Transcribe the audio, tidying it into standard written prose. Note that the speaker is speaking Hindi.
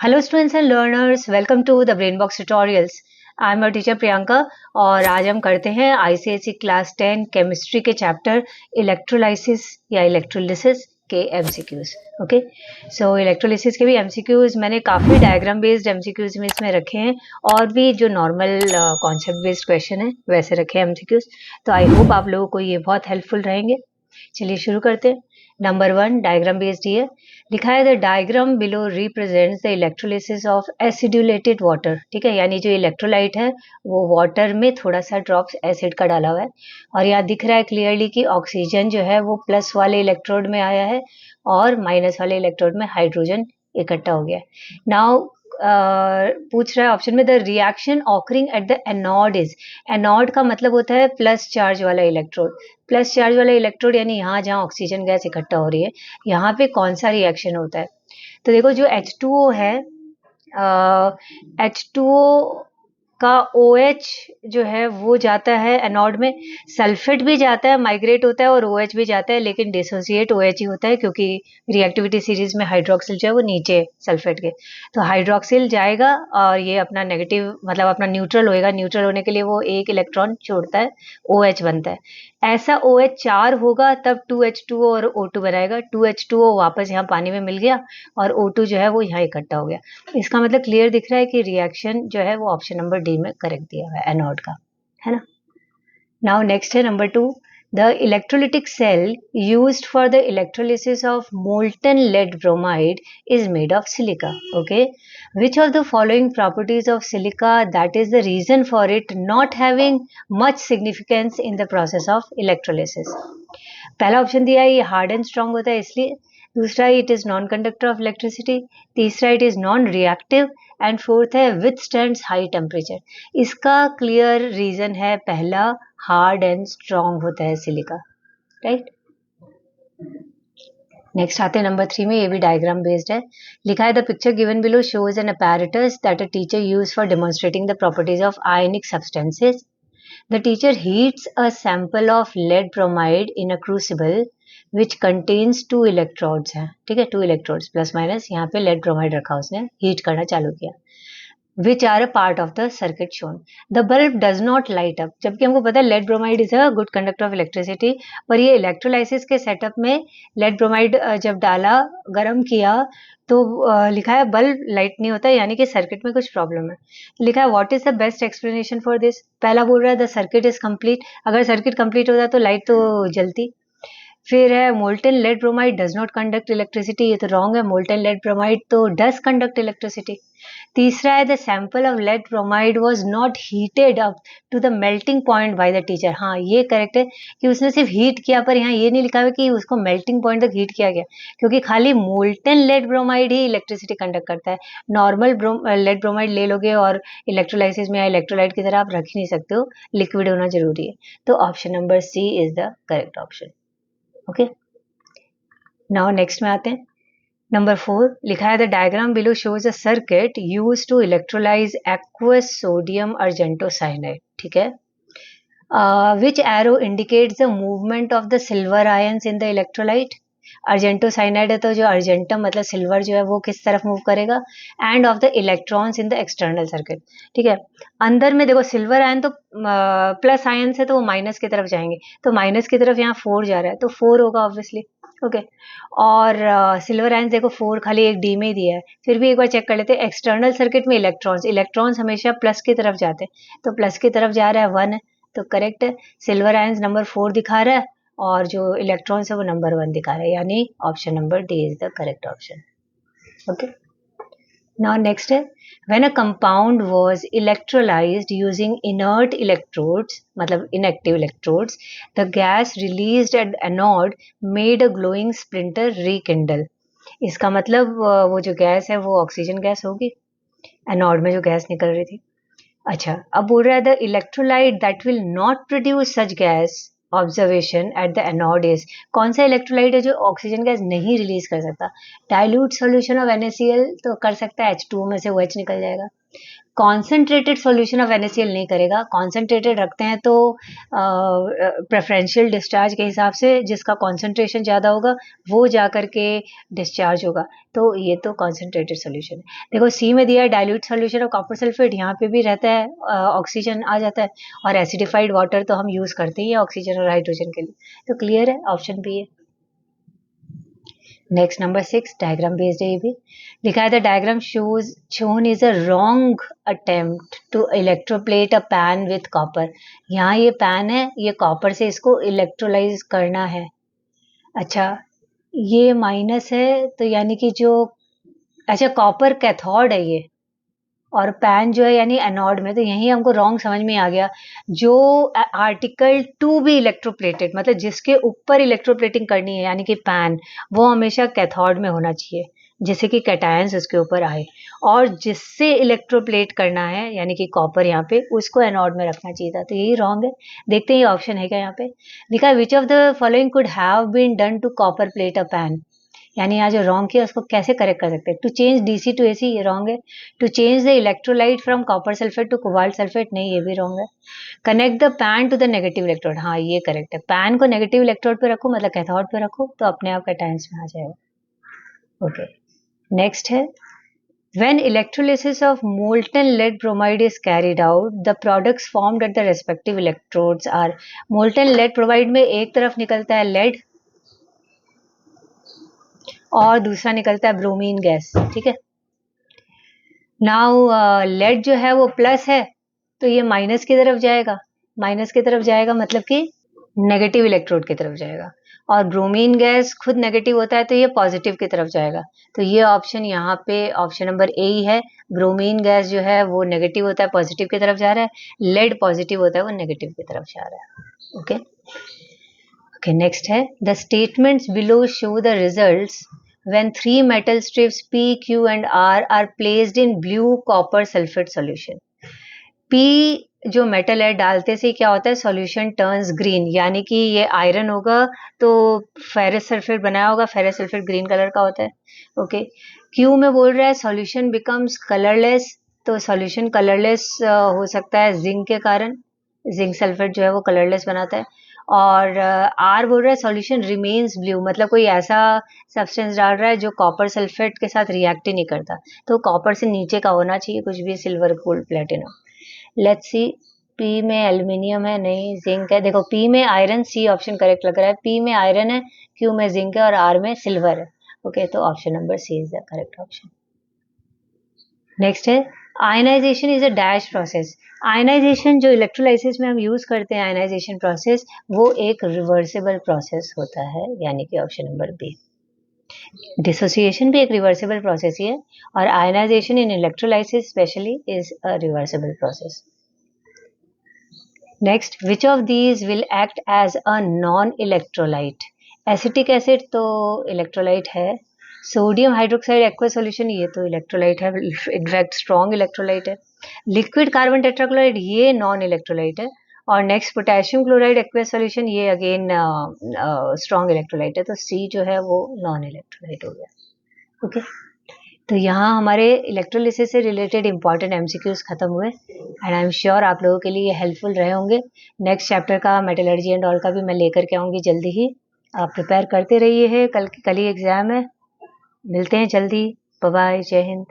Hello students and learners, welcome to the brain box tutorials. I am your teacher Priyanka और आज हम करते हैं आईसीएसई क्लास 10 केमिस्ट्री के चैप्टर इलेक्ट्रोलाइसिस या इलेक्ट्रोलिसिस के एमसीक्यूज। ओके, सो इलेक्ट्रोलिसिस के भी एमसीक्यूज मैंने काफ़ी डायग्राम बेस्ड एमसीक्यूज में इसमें रखे हैं और भी जो नॉर्मल कॉन्सेप्ट बेस्ड क्वेश्चन है वैसे रखे हैं एमसीक्यूज। तो आई होप आप लोगों को ये बहुत हेल्पफुल रहेंगे। चलिए शुरू करते हैं। नंबर 1 डायग्राम बेस्ड है। लिखा है the diagram below represents the electrolysis of acidulated water. ठीक है, यानी जो इलेक्ट्रोलाइट है वो वाटर में थोड़ा सा ड्रॉप्स एसिड का डाला हुआ है और यहाँ दिख रहा है क्लियरली कि ऑक्सीजन जो है वो प्लस वाले इलेक्ट्रोड में आया है और माइनस वाले इलेक्ट्रोड में हाइड्रोजन इकट्ठा हो गया है। नाउ पूछ रहा है ऑप्शन में the reaction occurring at the anode is. Anode का मतलब होता है प्लस चार्ज वाला इलेक्ट्रोड। प्लस चार्ज वाला इलेक्ट्रोड यानी यहाँ जहाँ ऑक्सीजन गैस इकट्ठा हो रही है यहाँ पे कौन सा रिएक्शन होता है। तो देखो जो H2O है, H2O का OH जो है वो जाता है एनोड में, सल्फेट भी जाता है, माइग्रेट होता है और OH भी जाता है, लेकिन डिसोसिएट OH ही होता है क्योंकि रिएक्टिविटी सीरीज में हाइड्रोक्सिल जो है वो नीचे सल्फेट के। तो हाइड्रोक्सिल जाएगा और ये अपना नेगेटिव मतलब अपना न्यूट्रल होएगा। न्यूट्रल होने के लिए वो एक इलेक्ट्रॉन छोड़ता है, OH बनता है। ऐसा OH 4 होगा तब 2H2O और O2 बनाएगा। 2H2O वापस यहाँ पानी में मिल गया और O2 जो है वो यहाँ इकट्ठा हो गया। इसका मतलब क्लियर दिख रहा है कि रिएक्शन जो है वो ऑप्शन नंबर डी में करेक्ट दिया हुआ है एनोड का, है ना। नाउ नेक्स्ट है number 2। The electrolytic cell used for the electrolysis of molten lead bromide is made of silica. Okay, which of the following properties of silica that is the reason for it not having much significance in the process of electrolysis? पहला ऑप्शन दिया है ये हार्ड एंड स्ट्रांग होता है इसलिए, दूसरा it is non conductor of electricity, तीसरा it is non reactive and fourth है विथस्टैंड्स हाई टेम्परेचर। इसका क्लियर रीजन है पहला, हार्ड एंड स्ट्रांग होता है सिलिका, राइट। नेक्स्ट आते हैं नंबर 3 में, ये भी डायग्राम बेस्ड है। लिखा है the picture given below shows N apparatus that a teacher use for demonstrating the properties of ionic substances. The teacher heats a sample of lead bromide in a crucible which contains 2 electrodes हैं, ठीक है, 2 electrodes प्लस माइनस, यहाँ पे lead bromide रखा उसने, हीट करना चालू किया, which are a part of the circuit shown. The bulb does not light up, जबकि हमको पता है lead bromide is a good conductor of electricity, पर ये इलेक्ट्रोलाइसिस के सेटअप में lead bromide जब डाला, गर्म किया तो लिखा है बल्ब लाइट नहीं होता, यानी कि सर्किट में कुछ प्रॉब्लम है। लिखा है what is the best explanation for this. पहला बोल रहा है द सर्किट इज कंप्लीट, अगर सर्किट कंप्लीट होता तो लाइट तो जलती। फिर है molten lead bromide does not conduct electricity, ये तो रॉन्ग है, मोल्टन लेड ब्रोमाइड तो डज कंडक्ट इलेक्ट्रिसिटी। तीसरा है the sample of lead bromide was not heated up to the melting point by the teacher. हाँ ये करेक्ट है कि उसने सिर्फ हीट किया, पर यहाँ ये नहीं लिखा हुआ कि उसको मेल्टिंग पॉइंट तक हीट किया गया, क्योंकि खाली मोल्टन लेड ब्रोमाइड ही इलेक्ट्रिसिटी कंडक्ट करता है। नॉर्मल लेड ब्रोमाइड ले लोगे और इलेक्ट्रोलाइसिस में या इलेक्ट्रोलाइट की तरह आप रख ही नहीं सकते हो, लिक्विड होना जरूरी है। तो option number C is the correct option. Okay, now next में आते हैं। नंबर 4 लिखा है the diagram below shows a circuit used to electrolyse aqueous sodium argentocyanide. ठीक है, which arrow indicates the movement of the silver ions in the electrolyte. Argentocyanide है तो जो अर्जेंटम मतलब सिल्वर जो है वो किस तरफ मूव करेगा, end of the electrons in the external circuit. ठीक है, अंदर में देखो सिल्वर आयन तो प्लस आयन है तो वो माइनस की तरफ जाएंगे, तो माइनस की तरफ यहाँ 4 जा रहा है तो 4 होगा ऑब्वियसली। ओके, और सिल्वर आयन देखो 4 खाली एक डी में ही दिया है, फिर भी एक बार चेक कर लेते हैं। एक्सटर्नल सर्किट में इलेक्ट्रॉन्स हमेशा प्लस की तरफ जाते हैं, तो प्लस की तरफ जा रहा है 1 है तो करेक्ट है। सिल्वर आयंस नंबर 4 दिखा रहा है और जो इलेक्ट्रॉन्स है वो नंबर 1 दिखा रहा है, यानी option number D is the correct option. Okay, now next है when a compound was electrolysed using inert electrodes मतलब inactive electrodes, the gas released at anode made a glowing splinter rekindle. इसका मतलब वो जो गैस है वो ऑक्सीजन गैस होगी, एनोड में जो गैस निकल रही थी। अच्छा, अब बोल रहा है the electrolyte that will not produce such gas observation at the anode is. कौन सा इलेक्ट्रोलाइट है जो ऑक्सीजन गैस नहीं रिलीज कर सकता। डाइल्यूट सॉल्यूशन ऑफ NaCl तो कर सकता है, H2O में से OH निकल जाएगा। कॉन्सेंट्रेटेड सॉल्यूशन ऑफ NaCl नहीं करेगा, कॉन्सेंट्रेटेड रखते हैं तो प्रेफरेंशियल डिस्चार्ज के हिसाब से जिसका कॉन्सेंट्रेशन ज़्यादा होगा वो जा करके डिस्चार्ज होगा, तो ये तो कॉन्सेंट्रेटेड सॉल्यूशन है। देखो सी में दिया है dilute solution of copper sulphate, यहाँ पे भी रहता है ऑक्सीजन आ जाता है, और एसिडिफाइड वाटर तो हम यूज़ करते ही हैं ऑक्सीजन और हाइड्रोजन के लिए, तो क्लियर है, ऑप्शन बी है। नेक्स्ट नंबर 6 डायग्राम बेस्ड है, ये भी लिखा है the diagram shown is a wrong attempt to electroplate a pan with copper. यहाँ ये पैन है, ये कॉपर से इसको इलेक्ट्रोलाइज करना है। अच्छा, ये माइनस है तो यानी कि जो, अच्छा कॉपर कैथोड है ये, और पैन जो है यानी एनोड में, तो यही हमको रॉन्ग समझ में आ गया। जो आर्टिकल टू बी इलेक्ट्रोप्लेटेड, मतलब जिसके ऊपर इलेक्ट्रोप्लेटिंग करनी है यानी कि पैन, वो हमेशा कैथोड में होना चाहिए जिससे कि कैटायंस उसके ऊपर आए, और जिससे इलेक्ट्रोप्लेट करना है यानी कि कॉपर यहाँ पे, उसको एनोड में रखना चाहिए था, तो यही रॉन्ग है। देखते हैं ये ऑप्शन है क्या। यहाँ पे लिखा है which of the following could have been done to copper plate a pan, यानी यहाँ जो रॉन्ग किया उसको कैसे करेक्ट कर सकते हैं। To change DC to AC, ये रॉन्ग है। To change the electrolyte from copper sulphate to cobalt sulphate, नहीं, ये भी रॉन्ग है। Connect the pan to the negative electrode, हाँ ये करेक्ट है। पैन को नेगेटिव इलेक्ट्रोड पे रखो, मतलब कैथोड पे रखो, तो अपने आप कैटायंस में आ जाएगा। ओके, नेक्स्ट है when electrolysis of molten lead bromide is carried out, the products formed at the respective electrodes are, molten lead bromide में एक तरफ निकलता है lead और दूसरा निकलता है ब्रोमीन गैस, ठीक है। नाउ लेड जो है वो प्लस है, तो ये माइनस की तरफ जाएगा, माइनस की तरफ जाएगा मतलब कि नेगेटिव इलेक्ट्रोड की तरफ जाएगा, और ब्रोमीन गैस खुद नेगेटिव होता है तो ये पॉजिटिव की तरफ जाएगा, तो ये ऑप्शन यहाँ पे ऑप्शन नंबर ए ही है। ब्रोमीन गैस जो है वो नेगेटिव होता है, पॉजिटिव की तरफ जा रहा है, लेड पॉजिटिव होता है, वो नेगेटिव की तरफ जा रहा है। ओके ओके, नेक्स्ट है the statements below show the results when three metal strips P, Q and R are placed in blue copper sulfate solution. P जो मेटल है डालते से क्या होता है, सॉल्यूशन टर्न्स ग्रीन, यानी कि ये आयरन होगा तो फेरस सल्फेट बनाया होगा, फेरस सल्फेट ग्रीन कलर का होता है। ओके, Q में बोल रहा है सॉल्यूशन बिकम्स कलरलेस, तो सॉल्यूशन कलरलेस हो सकता है जिंक के कारण, जिंक सल्फेट जो है वो कलरलेस बनाता है। और आर बोल रहा है सॉल्यूशन रिमेन्स ब्लू, मतलब कोई ऐसा सब्सटेंस डाल रहा है जो कॉपर सल्फेट के साथ रिएक्ट ही नहीं करता, तो कॉपर से नीचे का होना चाहिए कुछ भी, silver gold platinum. Let's see, P में एल्यूमिनियम है, नहीं, जिंक है। देखो पी में आयरन, सी ऑप्शन करेक्ट लग रहा है, पी में आयरन है, क्यू में जिंक है और आर में सिल्वर है। ओके, तो option number C is the correct option. Next है ionisation is a dash process. Ionisation जो इलेक्ट्रोलाइसिस में हम यूज करते हैं, आयनाइजेशन प्रोसेस, वो एक रिवर्सिबल प्रोसेस होता है, यानी कि ऑप्शन नंबर बी। डिसोसिएशन भी एक रिवर्सिबल प्रोसेस ही है, और ionisation in electrolysis specially is a reversible process. Next, which of these will act as a non electrolyte. Acetic acid तो इलेक्ट्रोलाइट है, सोडियम हाइड्रोक्साइड एक्वस सॉल्यूशन ये तो इलेक्ट्रोलाइट है, इनफैक्ट स्ट्रॉन्ग इलेक्ट्रोलाइट है। लिक्विड कार्बन टेट्राक्लोराइड ये नॉन इलेक्ट्रोलाइट है, और next potassium chloride aqueous solution ये अगेन स्ट्रॉन्ग इलेक्ट्रोलाइट है, तो सी जो है वो नॉन इलेक्ट्रोलाइट हो गया। ओके, तो यहाँ हमारे इलेक्ट्रोलिसिस से रिलेटेड इंपॉर्टेंट MCQs खत्म हुए, एंड आई एम श्योर आप लोगों के लिए ये हेल्पफुल रहे होंगे। नेक्स्ट चैप्टर का मेटलर्जी एंड ऑल का भी मैं लेकर के आऊँगी जल्दी ही, आप प्रिपेयर करते रहिए है, कल ही एग्जाम है। मिलते हैं जल्दी, बाय बाय, जय हिंद।